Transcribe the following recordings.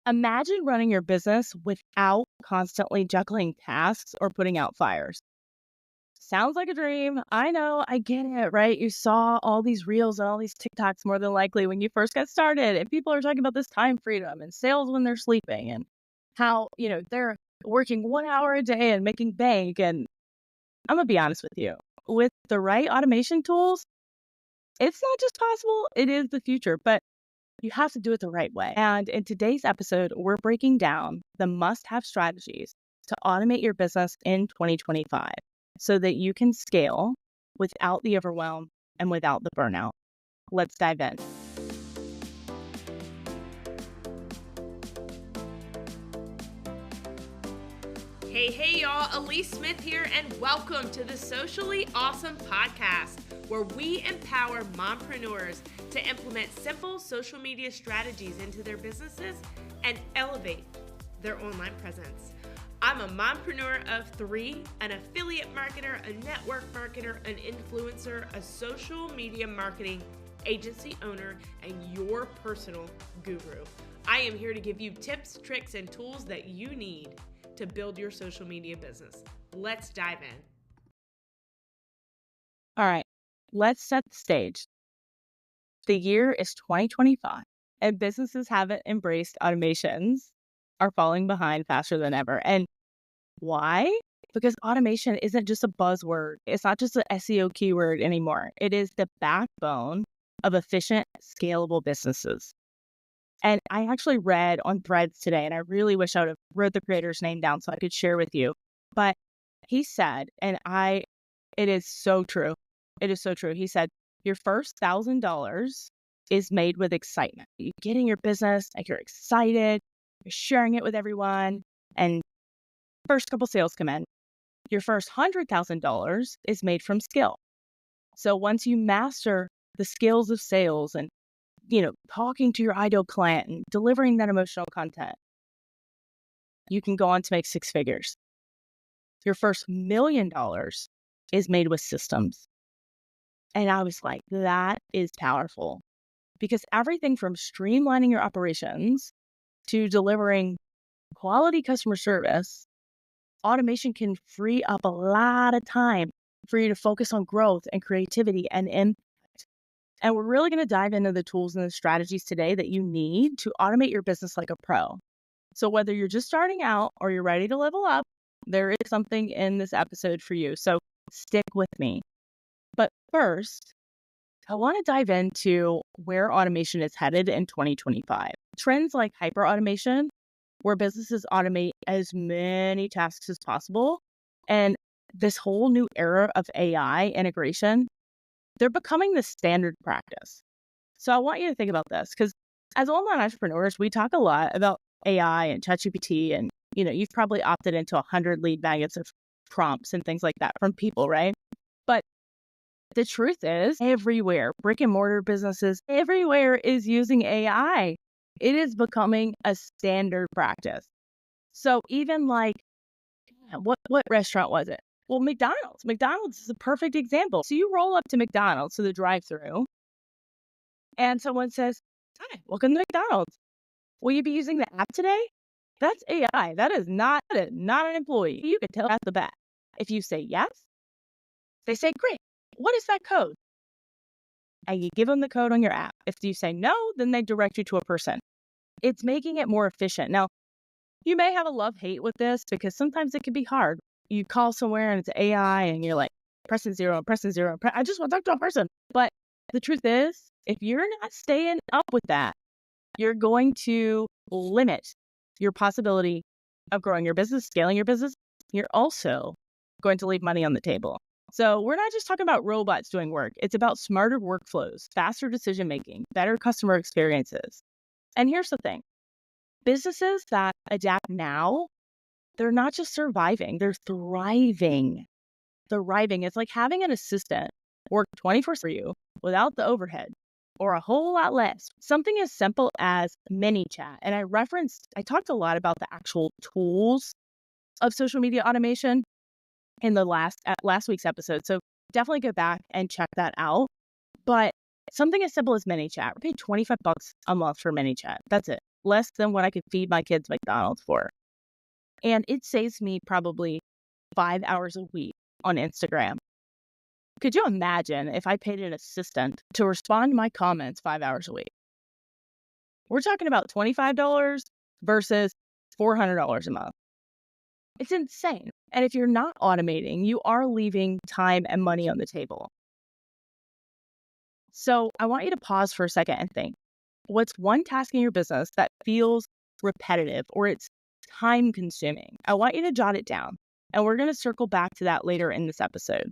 Imagine running your business without constantly juggling tasks or putting out fires. Sounds like a dream. I know, I get it, right? You saw all these reels and all these TikToks more than likely when you first got started, and people are talking about this time freedom and sales when they're sleeping and how, they're working 1 hour a day and making bank. And I'm gonna be honest with you, with the right automation tools, it's not just possible, it is the future, but you have to do it the right way. And in today's episode, we're breaking down the must-have strategies to automate your business in 2025 so that you can scale without the overwhelm and without the burnout. Let's dive in. Hey, y'all, Elise Smith here, and welcome to the Socially Awesome Podcast, where we empower mompreneurs to implement simple social media strategies into their businesses and elevate their online presence. I'm a mompreneur of 3, an affiliate marketer, a network marketer, an influencer, a social media marketing agency owner, and your personal guru. I am here to give you tips, tricks, and tools that you need to build your social media business. Let's dive in. All right, let's set the stage. The year is 2025, and businesses haven't embraced automations are falling behind faster than ever. And why? Because automation isn't just a buzzword. It's not just an SEO keyword anymore. It is the backbone of efficient, scalable businesses. And I actually read on Threads today, and I really wish I would have wrote the creator's name down so I could share with you. But he said, it is so true. It is so true. He said, your first $1,000 is made with excitement. You get in your business, like you're excited, you're sharing it with everyone, and first couple sales come in. Your first $100,000 is made from skill. So once you master the skills of sales and talking to your ideal client and delivering that emotional content, you can go on to make 6 figures. Your first $1 million is made with systems. And I was like, that is powerful, because everything from streamlining your operations to delivering quality customer service, automation can free up a lot of time for you to focus on growth and creativity and impact. And we're really going to dive into the tools and the strategies today that you need to automate your business like a pro. So whether you're just starting out or you're ready to level up, there is something in this episode for you. So stick with me. But first, I want to dive into where automation is headed in 2025. Trends like hyper automation, where businesses automate as many tasks as possible, and this whole new era of AI integration, they're becoming the standard practice. So I want you to think about this, because as online entrepreneurs, we talk a lot about AI and ChatGPT, and you've probably opted into 100 lead magnets of prompts and things like that from people, right? But the truth is, everywhere, brick and mortar businesses, everywhere is using AI. It is becoming a standard practice. So even like, what restaurant was it? Well, McDonald's. McDonald's is a perfect example. So you roll up to McDonald's, to the drive-thru, and someone says, hi, welcome to McDonald's. Will you be using the app today? That's AI. That is not an employee. You can tell at the bat. If you say yes, they say, great. What is that code? And you give them the code on your app. If you say no, then they direct you to a person. It's making it more efficient. Now, you may have a love-hate with this, because sometimes it can be hard. You call somewhere and it's AI and you're like, pressing zero. I just want to talk to a person. But the truth is, if you're not staying up with that, you're going to limit your possibility of growing your business, scaling your business. You're also going to leave money on the table. So we're not just talking about robots doing work. It's about smarter workflows, faster decision-making, better customer experiences. And here's the thing. Businesses that adapt now, they're not just surviving, they're thriving. It's like having an assistant work 24/7 for you without the overhead, or a whole lot less. Something as simple as ManyChat. And I talked a lot about the actual tools of social media automation in the last week's episode. So definitely go back and check that out. But something as simple as ManyChat. We paid $25 a month for ManyChat. That's it. less than what I could feed my kids McDonald's for. And it saves me probably 5 hours a week on Instagram. Could you imagine if I paid an assistant to respond to my comments 5 hours a week? We're talking about $25 versus $400 a month. It's insane. And if you're not automating, you are leaving time and money on the table. So I want you to pause for a second and think, what's one task in your business that feels repetitive or it's time consuming? I want you to jot it down. And we're going to circle back to that later in this episode.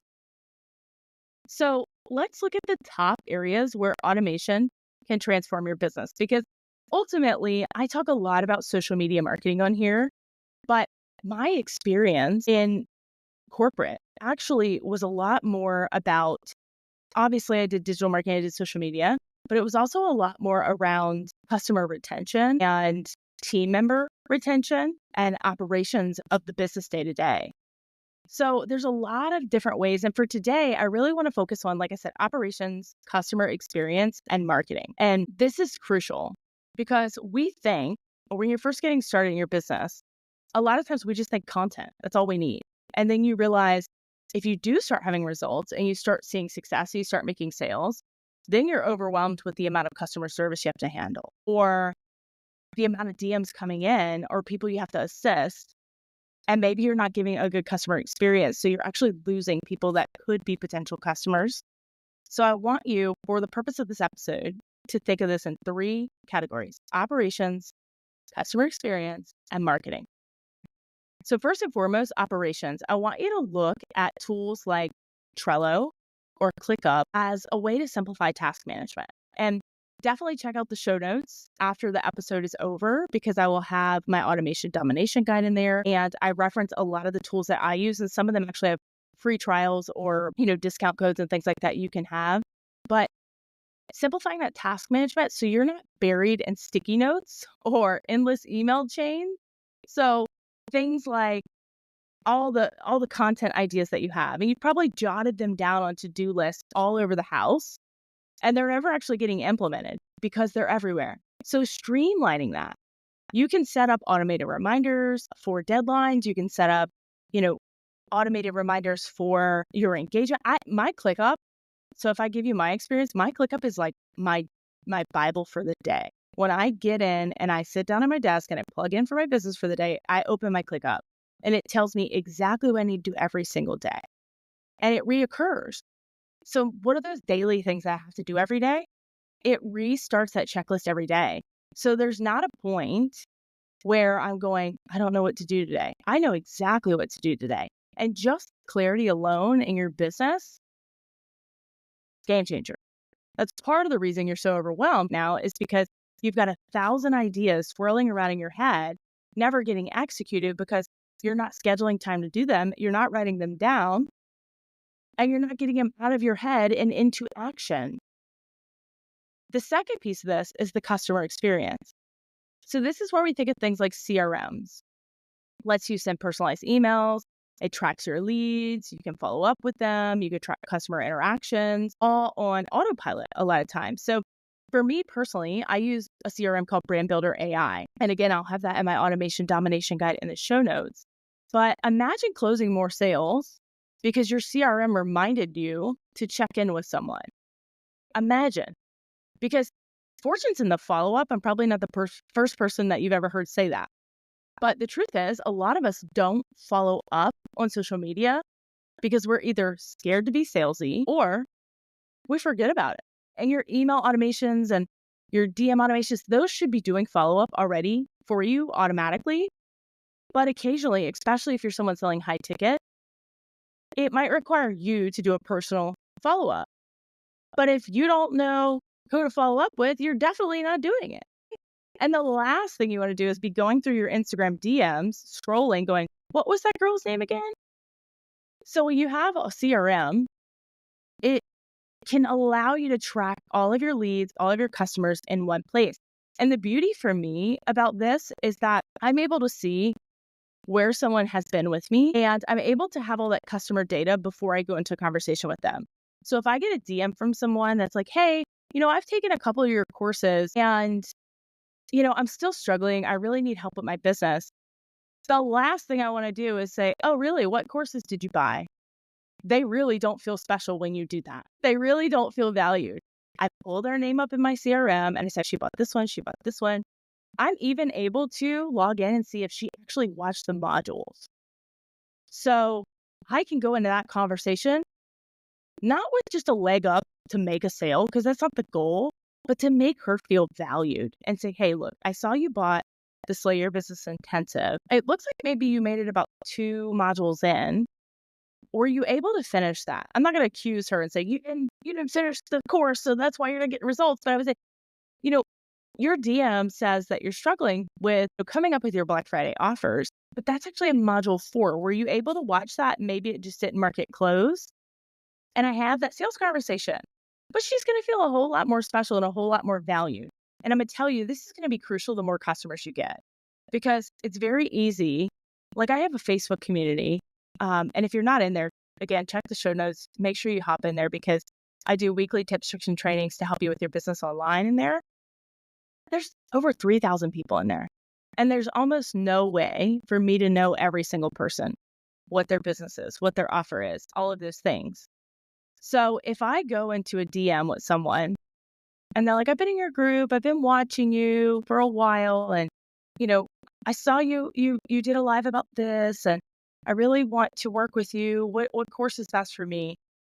So let's look at the top areas where automation can transform your business, because ultimately I talk a lot about social media marketing on here, but my experience in corporate actually was a lot more about, obviously I did digital marketing, I did social media, but it was also a lot more around customer retention and team member retention and operations of the business day to day. So there's a lot of different ways. And for today, I really want to focus on, like I said, operations, customer experience, and marketing. And this is crucial because we think when you're first getting started in your business, a lot of times we just think content. That's all we need. And then you realize if you do start having results and you start seeing success, you start making sales, then you're overwhelmed with the amount of customer service you have to handle or the amount of DMs coming in or people you have to assist. And maybe you're not giving a good customer experience. So you're actually losing people that could be potential customers. So I want you, for the purpose of this episode, to think of this in 3 categories: operations, customer experience, and marketing. So first and foremost, operations. I want you to look at tools like Trello or ClickUp as a way to simplify task management. And definitely check out the show notes after the episode is over, because I will have my automation domination guide in there. And I reference a lot of the tools that I use, and some of them actually have free trials or, discount codes and things like that you can have. But simplifying that task management so you're not buried in sticky notes or endless email chains. So things like all the content ideas that you have, and you probably jotted them down on to-do lists all over the house, and they're never actually getting implemented because they're everywhere. So streamlining that. You can set up automated reminders for deadlines. You can set up, automated reminders for your engagement. My ClickUp, so if I give you my experience, my ClickUp is like my Bible for the day. When I get in and I sit down at my desk and I plug in for my business for the day, I open my ClickUp and it tells me exactly what I need to do every single day. And it reoccurs. So what are those daily things that I have to do every day? It restarts that checklist every day. So there's not a point where I'm going, I don't know what to do today. I know exactly what to do today. And just clarity alone in your business, game changer. That's part of the reason you're so overwhelmed now, is because you've got 1,000 ideas swirling around in your head, never getting executed because you're not scheduling time to do them. You're not writing them down. And you're not getting them out of your head and into action. The second piece of this is the customer experience. So this is where we think of things like CRMs. Lets you send personalized emails. It tracks your leads. You can follow up with them. You can track customer interactions, all on autopilot a lot of times. So for me personally, I use a CRM called Brand Builder AI. And again, I'll have that in my automation domination guide in the show notes. But imagine closing more sales because your CRM reminded you to check in with someone. Imagine, because fortune's in the follow-up. I'm probably not the first person that you've ever heard say that. But the truth is, a lot of us don't follow up on social media because we're either scared to be salesy or we forget about it. And your email automations and your DM automations, those should be doing follow-up already for you automatically. But occasionally, especially if you're someone selling high ticket, it might require you to do a personal follow-up. But if you don't know who to follow up with, you're definitely not doing it. And the last thing you want to do is be going through your Instagram DMs, scrolling, going, what was that girl's name again? So when you have a CRM, it can allow you to track all of your leads, all of your customers in one place. And the beauty for me about this is that I'm able to see where someone has been with me, and I'm able to have all that customer data before I go into a conversation with them. So if I get a DM from someone that's like, hey, I've taken a couple of your courses and I'm still struggling. I really need help with my business. The last thing I want to do is say, oh, really? What courses did you buy? They really don't feel special when you do that. They really don't feel valued. I pull their name up in my CRM and I said, she bought this one. She bought this one. I'm even able to log in and see if she actually watched the modules. So I can go into that conversation, not with just a leg up to make a sale, because that's not the goal, but to make her feel valued and say, hey, look, I saw you bought the Slay Your Business Intensive. It looks like maybe you made it about 2 modules in. Were you able to finish that? I'm not going to accuse her and say, you didn't finish the course, so that's why you're not getting results. But I would say, your DM says that you're struggling with coming up with your Black Friday offers, but that's actually in module 4. Were you able to watch that? Maybe it just didn't mark it closed. And I have that sales conversation, but she's going to feel a whole lot more special and a whole lot more valued. And I'm going to tell you, this is going to be crucial the more customers you get, because it's very easy. Like, I have a Facebook community. And if you're not in there, again, check the show notes. Make sure you hop in there, because I do weekly tips, tricks, and trainings to help you with your business online in there. There's over 3,000 people in there. And there's almost no way for me to know every single person, what their business is, what their offer is, all of those things. So if I go into a DM with someone and they're like, I've been in your group, I've been watching you for a while, and, I saw you did a live about this, and I really want to work with you. What course is best for me?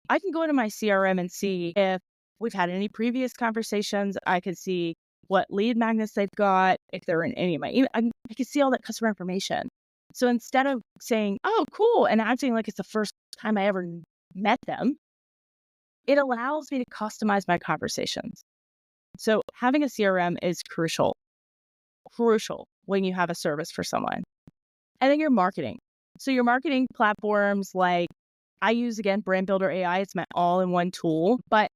I can go into my CRM and see if we've had any previous conversations. I can see what lead magnets they've got, if they're in any of my email. I can see all that customer information. So instead of saying, oh, cool, and acting like it's the first time I ever met them, it allows me to customize my conversations. So having a CRM is crucial when you have a service for someone. And then your marketing. So your marketing platforms, like I use, again, Brand Builder AI. It's my all-in-one tool. But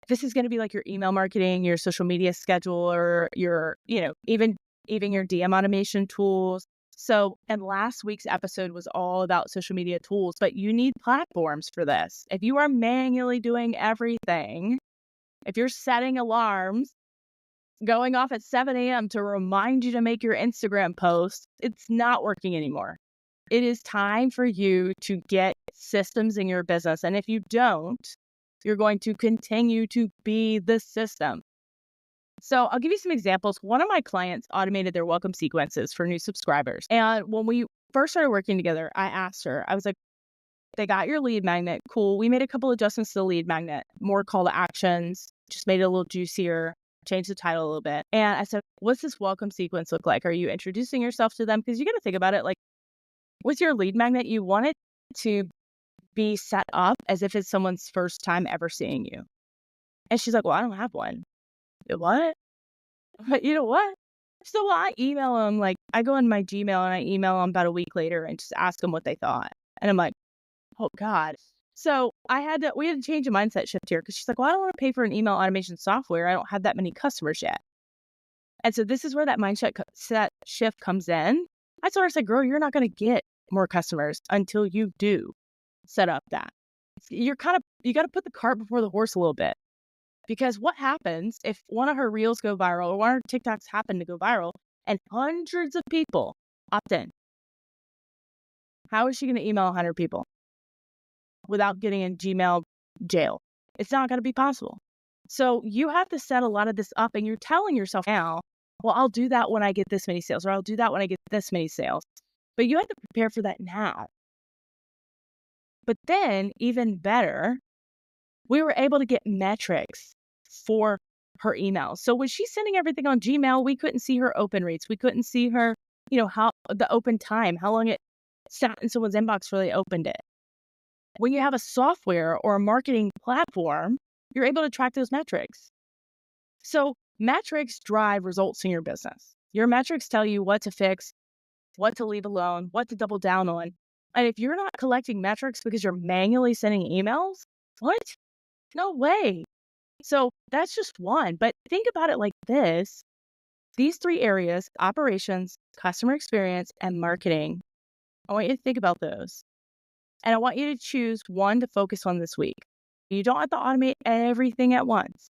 this is going to be like your email marketing, your social media scheduler, your, even your DM automation tools. So, and last week's episode was all about social media tools, but you need platforms for this. If you are manually doing everything, if you're setting alarms going off at 7 a.m. to remind you to make your Instagram post, it's not working anymore. It is time for you to get systems in your business. And if you don't, you're going to continue to be the system. So I'll give you some examples. One of my clients automated their welcome sequences for new subscribers. And when we first started working together, I asked her, I was like, they got your lead magnet. Cool. We made a couple adjustments to the lead magnet, more call to actions, just made it a little juicier, changed the title a little bit. And I said, what's this welcome sequence look like? Are you introducing yourself to them? Because you got to think about it, like with your lead magnet, you want it to be set up as if it's someone's first time ever seeing you. And she's like, well, I don't have one. What? But you know what? So I email them, like I go in my Gmail and I email them about a week later and just ask them what they thought. And I'm like, oh God. So we had to change a mindset shift here, because she's like, well, I don't want to pay for an email automation software. I don't have that many customers yet. And so this is where that mindset shift comes in. I told her, I said, girl, you're not going to get more customers until you do set up that. You got to put the cart before the horse a little bit. Because what happens if one of her reels go viral or one of her TikToks happen to go viral and hundreds of people opt in? How is she going to email 100 people without getting in Gmail jail? It's not going to be possible. So you have to set a lot of this up, and you're telling yourself now, well, I'll do that when I get this many sales, or I'll do that when I get this many sales. But you have to prepare for that now. But then, even better, we were able to get metrics for her emails. So when she's sending everything on Gmail, we couldn't see her open rates. We couldn't see her, how the open time, how long it sat in someone's inbox before they opened it. When you have a software or a marketing platform, you're able to track those metrics. So metrics drive results in your business. Your metrics tell you what to fix, what to leave alone, what to double down on. And if you're not collecting metrics because you're manually sending emails, what? No way. So that's just one. But think about it like this. These 3 areas, operations, customer experience, and marketing, I want you to think about those. And I want you to choose one to focus on this week. You don't have to automate everything at once.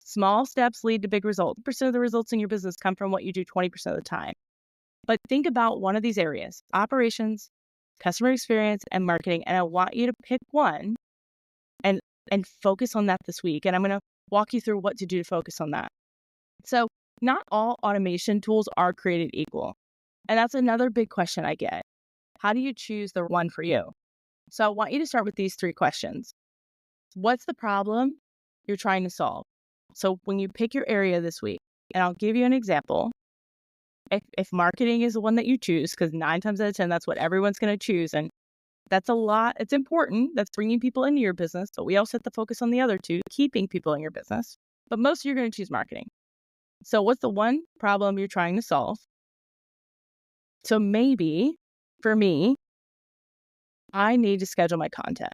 Small steps lead to big results. Percent of the results in your business come from what you do 20% of the time. But think about one of these areas: operations, customer experience, and marketing. And I want you to pick one and focus on that this week. And I'm going to walk you through what to do to focus on that. So not all automation tools are created equal. And that's another big question I get. How do you choose the one for you? So I want you to start with these 3 questions. What's the problem you're trying to solve? So when you pick your area this week, and I'll give you an example. If marketing is the one that you choose, because 9 times out of 10, that's what everyone's going to choose. And that's a lot. It's important. That's bringing people into your business. But we also have to focus on the other 2, keeping people in your business. But most of you are going to choose marketing. So what's the one problem you're trying to solve? So maybe for me, I need to schedule my content.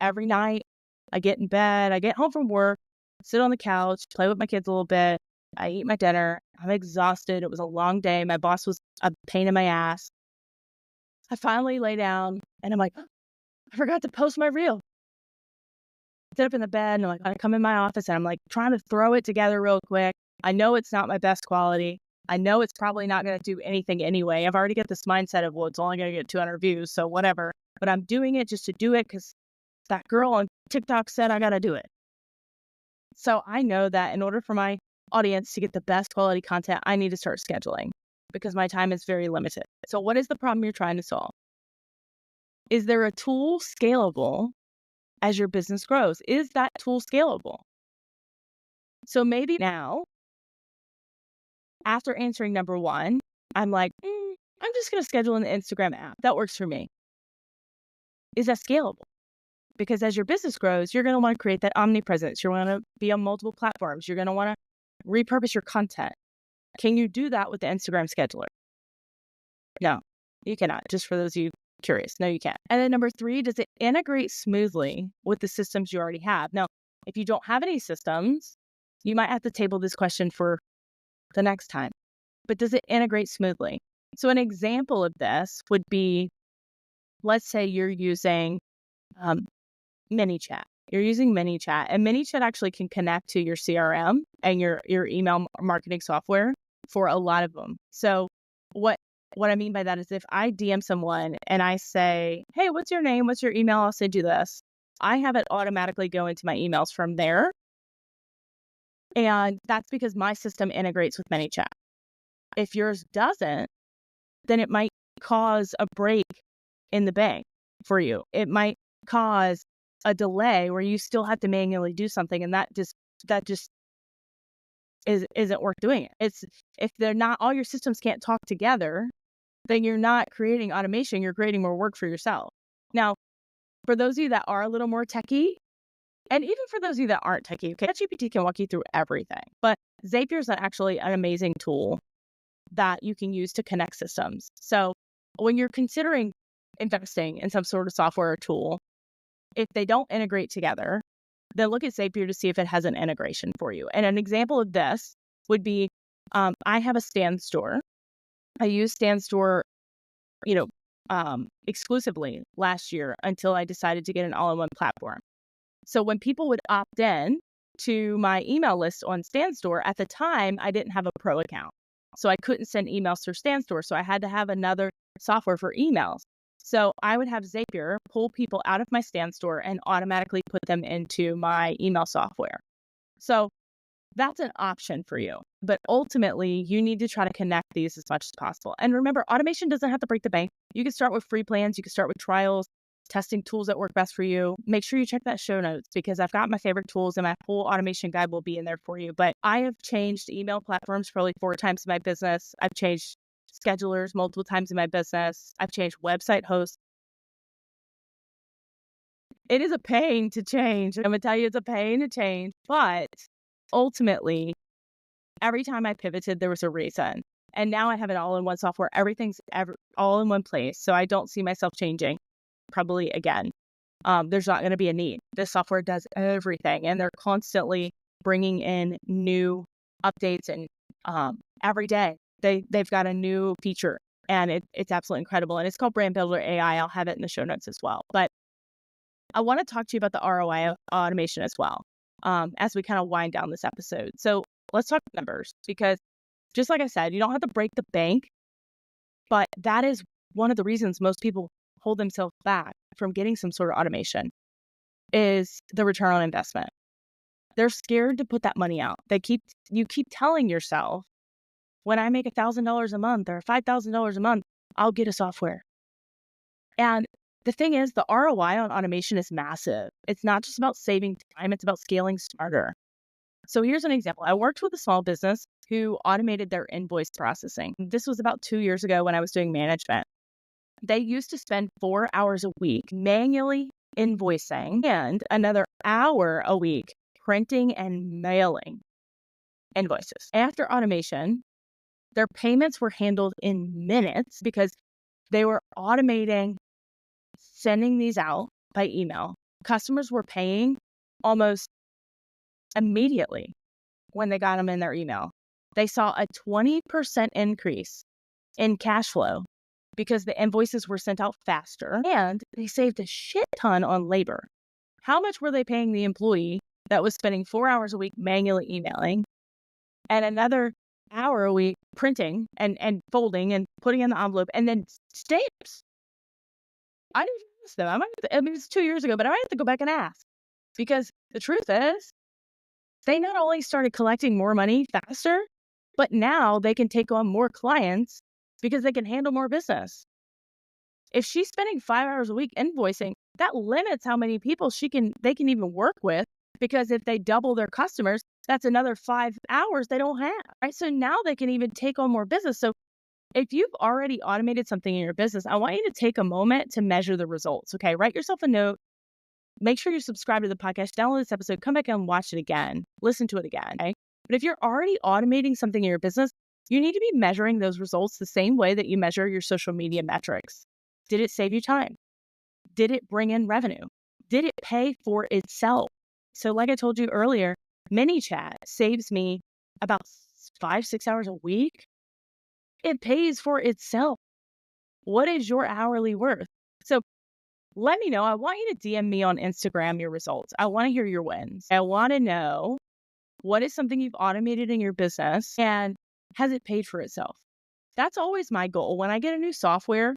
Every night I get in bed, I get home from work, sit on the couch, play with my kids a little bit. I eat my dinner. I'm exhausted. It was a long day. My boss was a pain in my ass. I finally lay down and I'm like, I forgot to post my reel. I sit up in the bed and I come in my office and I'm like trying to throw it together real quick. I know it's not my best quality. I know it's probably not going to do anything anyway. I've already got this mindset of, well, it's only going to get 200 views, so whatever. But I'm doing it just to do it because that girl on TikTok said I got to do it. So I know that in order for my audience to get the best quality content, I need to start scheduling because my time is very limited. So what is the problem you're trying to solve? Is there a tool scalable as your business grows? Is that tool scalable? So maybe now, after answering number 1, I'm like, I'm just going to schedule in the Instagram app. That works for me. Is that scalable? Because as your business grows, you're going to want to create that omnipresence. You're going to be on multiple platforms. You're going to want to repurpose your content. Can you do that with the Instagram scheduler? No, you cannot. Just for those of you curious. No, you can't. And then number 3, does it integrate smoothly with the systems you already have? Now, if you don't have any systems, you might have to table this question for the next time. But does it integrate smoothly? So an example of this would be, let's say you're using ManyChat. You're using ManyChat, and ManyChat actually can connect to your CRM and your email marketing software for a lot of them. So what I mean by that is if I DM someone and I say, hey, what's your name? What's your email? I'll send you this. I have it automatically go into my emails from there. And that's because my system integrates with ManyChat. If yours doesn't, then it might cause a break in the bank for you. It might cause a delay where you still have to manually do something, and that just isn't worth doing it. It's if they're not, all your systems can't talk together, then you're not creating automation, you're creating more work for yourself. Now, for those of you that are a little more techie, and even for those of you that aren't techie, okay, ChatGPT can walk you through everything. But Zapier is actually an amazing tool that you can use to connect systems. So when you're considering investing in some sort of software or tool, if they don't integrate together, then look at Zapier to see if it has an integration for you. And an example of this would be, I have a Stand Store. I used Stand Store, exclusively last year until I decided to get an all-in-one platform. So when people would opt in to my email list on Stand Store, at the time, I didn't have a pro account. So I couldn't send emails through Stand Store. So I had to have another software for emails. So I would have Zapier pull people out of my Stand Store and automatically put them into my email software. So that's an option for you. But ultimately, you need to try to connect these as much as possible. And remember, automation doesn't have to break the bank. You can start with free plans. You can start with trials, testing tools that work best for you. Make sure you check that show notes because I've got my favorite tools and my whole automation guide will be in there for you. But I have changed email platforms probably 4 times in my business. I've changed schedulers multiple times in my business. I've changed website hosts. It is a pain to change. I'm going to tell you it's a pain to change. But ultimately, every time I pivoted, there was a reason. And now I have it all in one software. Everything's all in one place. So I don't see myself changing probably again. There's not going to be a need. This software does everything. And they're constantly bringing in new updates. And every day, they've got a new feature. And it's absolutely incredible. And it's called Brand Builder AI. I'll have it in the show notes as well. But I want to talk to you about the ROI of automation as well. as we kind of wind down this episode. So let's talk numbers, because just like I said, you don't have to break the bank, but that is one of the reasons most people hold themselves back from getting some sort of automation is the return on investment. They're scared to put that money out. You keep telling yourself, when I make $1,000 a month or $5,000 a month, I'll get a software. And the thing is, the ROI on automation is massive. It's not just about saving time, it's about scaling smarter. So here's an example. I worked with a small business who automated their invoice processing. This was about 2 years ago when I was doing management. They used to spend 4 hours a week manually invoicing and another hour a week printing and mailing invoices. After automation, their payments were handled in minutes because they were automating sending these out by email. Customers were paying almost immediately when they got them in their email. They saw a 20% increase in cash flow because the invoices were sent out faster, and they saved a shit ton on labor. How much were they paying the employee that was spending 4 hours a week manually emailing and another hour a week printing and folding and putting in the envelope and then stamps? I didn't ask them. I mean, it's 2 years ago, but I might have to go back and ask, because the truth is, they not only started collecting more money faster, but now they can take on more clients because they can handle more business. If she's spending 5 hours a week invoicing, that limits how many people they can even work with, because if they double their customers, that's another 5 hours they don't have, right? So now they can even take on more business. So if you've already automated something in your business, I want you to take a moment to measure the results. Okay, write yourself a note. Make sure you subscribe to the podcast, download this episode, come back and watch it again, listen to it again. Okay? But if you're already automating something in your business, you need to be measuring those results the same way that you measure your social media metrics. Did it save you time? Did it bring in revenue? Did it pay for itself? So like I told you earlier, ManyChat saves me about 5-6 hours a week. It pays for itself. What is your hourly worth? So let me know. I want you to DM me on Instagram your results. I want to hear your wins. I want to know, what is something you've automated in your business and has it paid for itself? That's always my goal. When I get a new software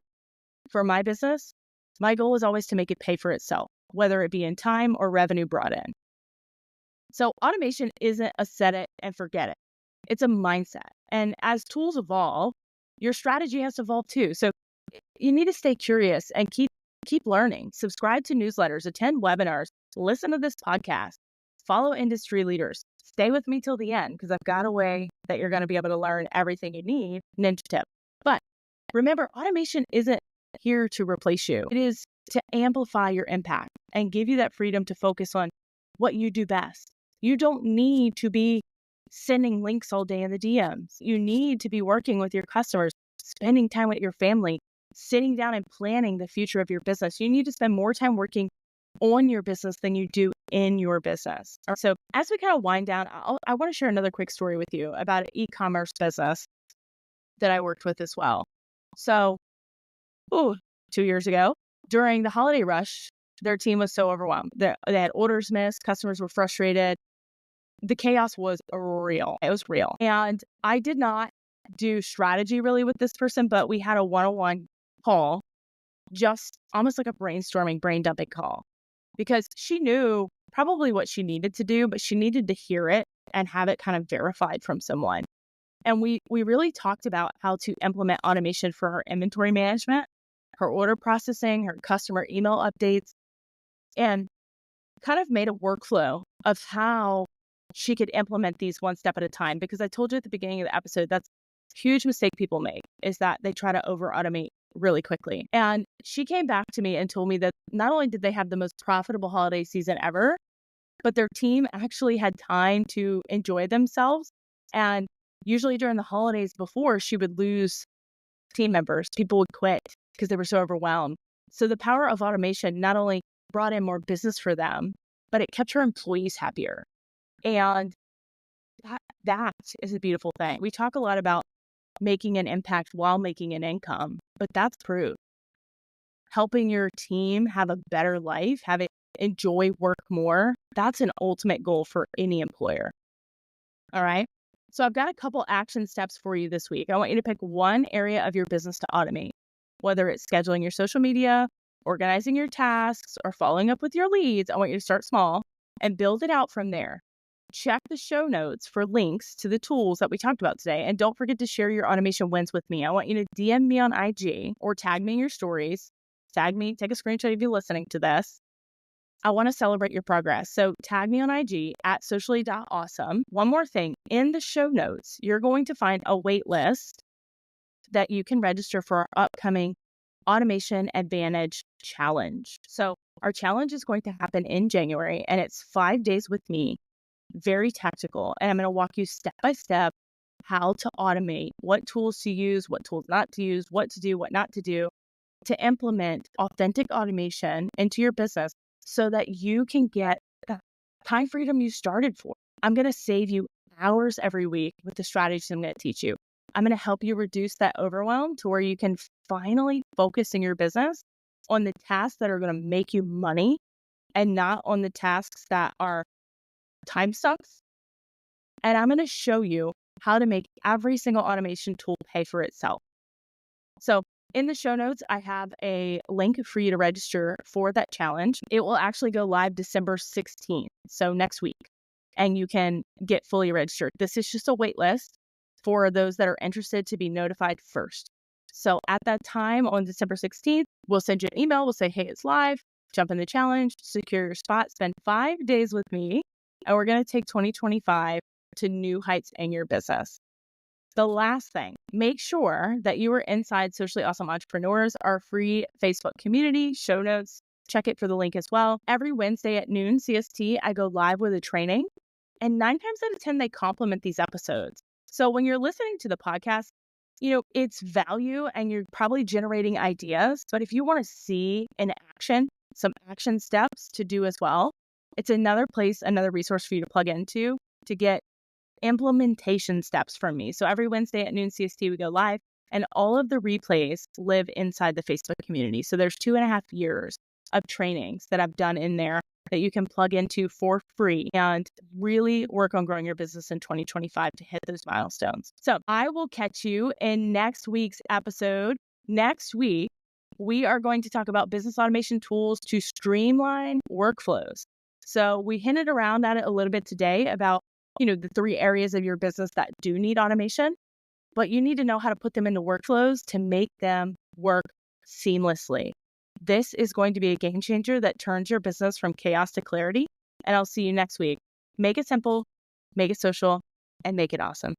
for my business, my goal is always to make it pay for itself, whether it be in time or revenue brought in. So automation isn't a set it and forget it. It's a mindset. And as tools evolve, your strategy has to evolve too. So you need to stay curious and keep learning. Subscribe to newsletters, attend webinars, listen to this podcast, follow industry leaders. Stay with me till the end, because I've got a way that you're going to be able to learn everything you need. Ninja tip. But remember, automation isn't here to replace you. It is to amplify your impact and give you that freedom to focus on what you do best. You don't need to be sending links all day in the DMs. You need to be working with your customers, spending time with your family, sitting down and planning the future of your business. You need to spend more time working on your business than you do in your business. So as we kind of wind down, I want to share another quick story with you about an e-commerce business that I worked with as well. So 2 years ago, during the holiday rush, their team was so overwhelmed. They had orders missed, customers were frustrated. The chaos was real. It was real. And I did not do strategy really with this person, but we had a one-on-one call, just almost like a brainstorming, brain dumping call, because she knew probably what she needed to do, but she needed to hear it and have it kind of verified from someone. And we really talked about how to implement automation for her inventory management, her order processing, her customer email updates, and kind of made a workflow of how she could implement these one step at a time. Because I told you at the beginning of the episode, that's a huge mistake people make, is that they try to over automate really quickly. And she came back to me and told me that not only did they have the most profitable holiday season ever, but their team actually had time to enjoy themselves. And usually during the holidays before, she would lose team members. People would quit because they were so overwhelmed. So the power of automation not only brought in more business for them, but it kept her employees happier. And that is a beautiful thing. We talk a lot about making an impact while making an income, but that's proof. Helping your team have a better life, enjoy work more. That's an ultimate goal for any employer. All right. So I've got a couple action steps for you this week. I want you to pick one area of your business to automate, whether it's scheduling your social media, organizing your tasks, or following up with your leads. I want you to start small and build it out from there. Check the show notes for links to the tools that we talked about today. And don't forget to share your automation wins with me. I want you to DM me on IG or tag me in your stories. Tag me, take a screenshot of you listening to this. I want to celebrate your progress. So tag me on IG at socially.awesome. One more thing, in the show notes, you're going to find a wait list that you can register for our upcoming Automation Advantage Challenge. So our challenge is going to happen in January, and it's 5 days with me, very tactical. And I'm going to walk you step by step how to automate, what tools to use, what tools not to use, what to do, what not to do, to implement authentic automation into your business so that you can get the time freedom you started for. I'm going to save you hours every week with the strategies I'm going to teach you. I'm going to help you reduce that overwhelm to where you can finally focus in your business on the tasks that are going to make you money and not on the tasks that are time sucks. And I'm going to show you how to make every single automation tool pay for itself. So in the show notes, I have a link for you to register for that challenge. It will actually go live December 16th, so next week, and you can get fully registered. This is just a wait list for those that are interested to be notified first. So at that time on December 16th, we'll send you an email. We'll say, hey, it's live. Jump in the challenge, secure your spot, spend 5 days with me, and we're going to take 2025 to new heights in your business. The last thing, make sure that you are inside Socially Awesome Entrepreneurs, our free Facebook community. Show notes, check it for the link as well. Every Wednesday at noon CST, I go live with a training, and 9 times out of 10, they complement these episodes. So when you're listening to the podcast, it's value and you're probably generating ideas. But if you want to see in action, some action steps to do as well, it's another place, another resource for you to plug into to get implementation steps from me. So every Wednesday at noon CST, we go live, and all of the replays live inside the Facebook community. So there's 2.5 years of trainings that I've done in there that you can plug into for free and really work on growing your business in 2025 to hit those milestones. So I will catch you in next week's episode. Next week, we are going to talk about business automation tools to streamline workflows. So we hinted around at it a little bit today about the 3 areas of your business that do need automation, but you need to know how to put them into workflows to make them work seamlessly. This is going to be a game changer that turns your business from chaos to clarity. And I'll see you next week. Make it simple, make it social, and make it awesome.